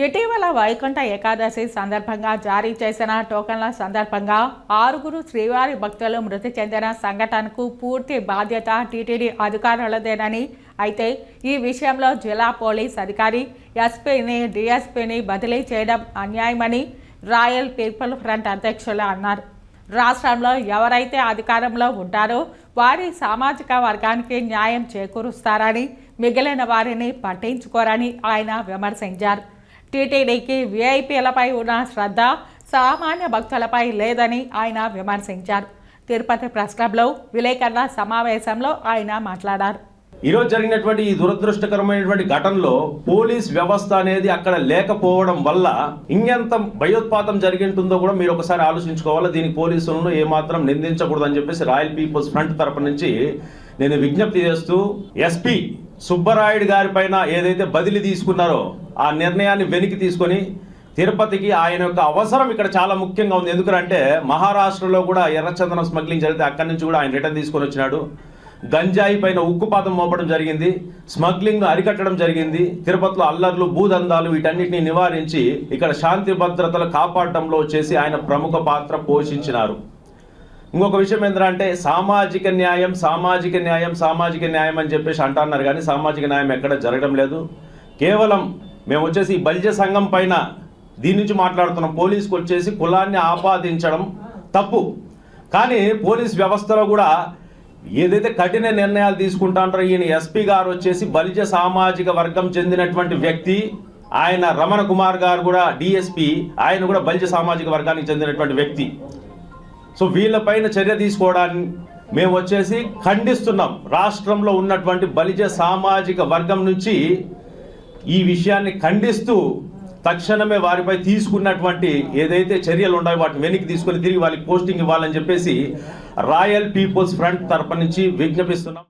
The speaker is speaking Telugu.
ఇటీవల వైకుంఠ ఏకాదశి సందర్భంగా జారీ చేసిన టోకన్ల సందర్భంగా 6 శ్రీవారి భక్తులు మృతి చెందిన సంఘటనకు పూర్తి బాధ్యత టీటీడీ అధికారులదేనని, అయితే ఈ విషయంలో జిల్లా పోలీస్ అధికారి ఎస్పీని డీఎస్పీని బదిలీ చేయడం అన్యాయమని రాయల్ పీపుల్ ఫ్రంట్ అధ్యక్షులు అన్నారు. రాష్ట్రంలో ఎవరైతే అధికారంలో ఉంటారో వారి సామాజిక వర్గానికి న్యాయం చేకూరుస్తారని, మిగిలిన వారిని పట్టించుకోరని ఆయన విమర్శించారు. టీటీడీకి వీఐపీలపై ఉన్న శ్రద్ధ సామాన్య భక్తులపై లేదని ఆయన విమర్శించారు. తిరుపతి ప్రెస్ క్లబ్లో విలేకరుల సమావేశంలో ఆయన మాట్లాడారు. ఈరోజు జరిగినటువంటి ఈ దురదృష్టకరమైనటువంటి ఘటనలో పోలీస్ వ్యవస్థ అనేది అక్కడ లేకపోవడం వల్ల ఇంకెంత భయోత్పాతం జరిగింటుందో కూడా మీరు ఒకసారి ఆలోచించుకోవాలి. దీనికి పోలీసులను ఏమాత్రం నిందించకూడదని చెప్పేసి రాయల్ పీపుల్స్ ఫ్రంట్ తరపు నుంచి నేను విజ్ఞప్తి చేస్తూ ఎస్పీ సుబ్బరాయుడు గారి పైన ఏదైతే బదిలీ తీసుకున్నారో ఆ నిర్ణయాన్ని వెనక్కి తీసుకొని తిరుపతికి ఆయన యొక్క అవసరం ఇక్కడ చాలా ముఖ్యంగా ఉంది. ఎందుకంటే మహారాష్ట్రలో కూడా ఎర్రచందనం స్మగ్లింగ్ జరిగితే అక్కడి నుంచి కూడా ఆయన రిటర్న్ తీసుకొని వచ్చినాడు. గంజాయి పైన ఉక్కుపాతం మోపడం జరిగింది, స్మగ్లింగ్ అరికట్టడం జరిగింది. తిరుపతిలో అల్లర్లు భూదందాలు వీటన్నిటిని నివారించి ఇక్కడ శాంతి భద్రతలు కాపాడటంలో వచ్చేసి ఆయన ప్రముఖ పాత్ర పోషించినారు. ఇంకొక విషయం ఏంటంటే సామాజిక న్యాయం సామాజిక న్యాయం సామాజిక న్యాయం అని చెప్పేసి అంటున్నారు, కానీ సామాజిక న్యాయం ఎక్కడ జరగడం లేదు. కేవలం మేము వచ్చేసి బల్జ సంఘం పైన దీని నుంచి మాట్లాడుతున్నాం. పోలీసుకు వచ్చేసి కులాన్ని ఆపాదించడం తప్పు, కానీ పోలీస్ వ్యవస్థలో కూడా ఏదైతే కఠిన నిర్ణయాలు తీసుకుంటారో ఈయన ఎస్పీ గారు వచ్చేసి బలిజ సామాజిక వర్గం చెందినటువంటి వ్యక్తి. ఆయన రమణ కుమార్ గారు కూడా డిఎస్పీ, ఆయన కూడా బలిజ సామాజిక వర్గానికి చెందినటువంటి వ్యక్తి. సో వీళ్ళపైన చర్య తీసుకోవడాన్ని మేము వచ్చేసి ఖండిస్తున్నాం. రాష్ట్రంలో ఉన్నటువంటి బలిజ సామాజిక వర్గం నుంచి ఈ విషయాన్ని ఖండిస్తూ తక్షణమే వారిపై తీసుకున్నటువంటి ఏదైతే చర్యలు ఉన్నాయో వాటిని వెనక్కి తీసుకొని తిరిగి వాళ్ళకి పోస్టింగ్ ఇవ్వాలని చెప్పేసి రాయల్ పీపుల్స్ ఫ్రంట్ తరపు నుంచి విజ్ఞపిస్తున్నాం.